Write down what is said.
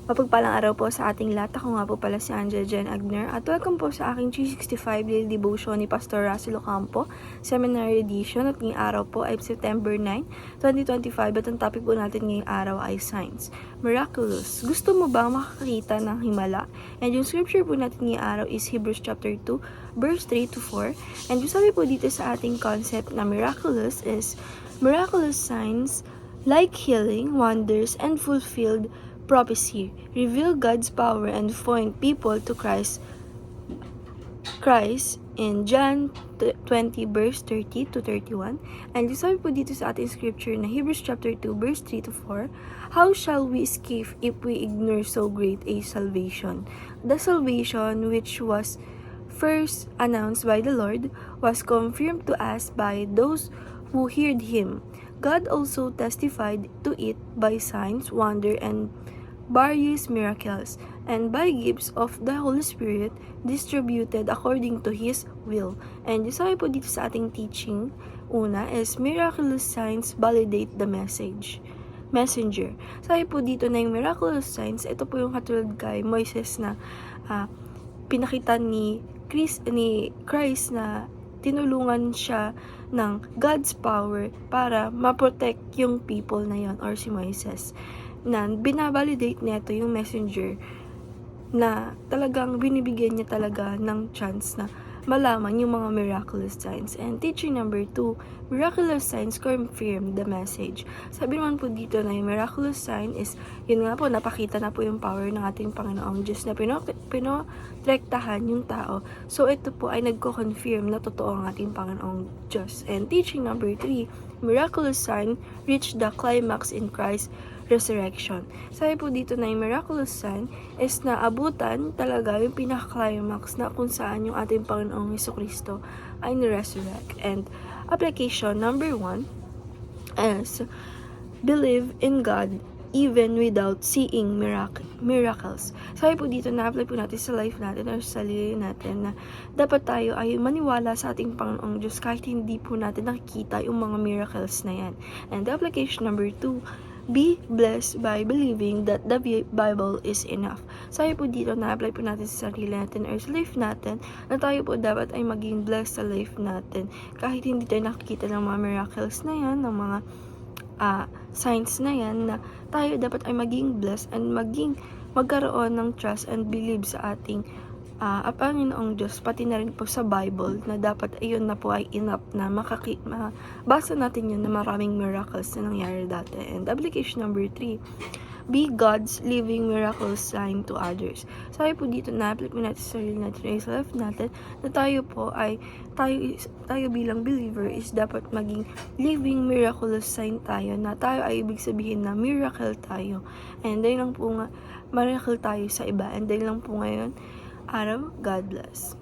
Mapagpalang araw po sa ating lahat. Ako nga po pala si Angela Jen Agner at welcome po sa aking 365 Daily Devotion ni Pastor Russell Ocampo, Seminary Edition, at ngayong araw po ay September 9, 2025 at ang topic po natin ngayong araw ay Signs. Miraculous. Gusto mo ba makakita ng himala? And yung scripture po natin ngayong araw is Hebrews chapter 2, verse 3 to 4. And yung sabi po dito sa ating concept na miraculous is miraculous signs like healing, wonders, and fulfilled prophecy reveal God's power and point people to Christ in John 20 verse 30 to 31. And sabi po dito sa ating scripture na Hebrews chapter 2 verse 3 to 4, how shall we escape if we ignore so great a salvation? The salvation which was first announced by the Lord was confirmed to us by those who heard him. God also testified to it by signs, wonder, and various miracles, and by gifts of the Holy Spirit distributed according to His will. And sabi po dito sa ating teaching, una is miraculous signs validate the messenger. Sabi po dito na yung miraculous signs, ito po yung katulad kay Moises na pinakita ni Christ na tinulungan siya ng God's power para ma-protect yung people na yon or si Moises. Na binavalidate nito yung messenger na talagang binibigyan niya talaga ng chance na malaman yung mga miraculous signs. And teaching number 2, miraculous signs confirm the message. Sabi naman po dito na yung miraculous sign is, yun nga po, napakita na po yung power ng ating Panginoong Diyos na pinotrektahan yung tao. So ito po ay nagko-confirm na totoo ang ating Panginoong Diyos. And teaching number 3, miraculous sign reach the climax in Christ resurrection. Sabi po dito na yung miraculous sign is naabutan talaga yung pinaka-climax na kung saan yung ating Panginoong Jesucristo ay ni-resurrect. And application number 1 is believe in God even without seeing miracles. Sabi po dito, na-apply po natin sa life natin or sa sarili natin na dapat tayo ay maniwala sa ating Panginoong Diyos kahit hindi po natin nakikita yung mga miracles na yan. And the application number 2, be blessed by believing that the Bible is enough. Sabi po dito, na-apply po natin sa sarili natin or sa life natin na tayo po dapat ay maging blessed sa life natin. Kahit hindi tayo nakikita ng mga miracles na yan, ng mga signs na yan, na tayo dapat ay maging blessed and magkaroon ng trust and believe sa ating Panginoong Diyos, pati na rin po sa Bible, na dapat ayun na po ay enough na basa natin yun na maraming miracles na nangyari dati. And application number 3, be God's living miracle sign to others. Sabi po dito, na-apply po natin sa sarili natin ay sa life natin na tayo po ay tayo bilang believer is dapat maging living miraculous sign tayo, na tayo ay ibig sabihin na miracle tayo. And dahil lang po nga miracle tayo sa iba. And dahil lang po ngayon araw, God bless.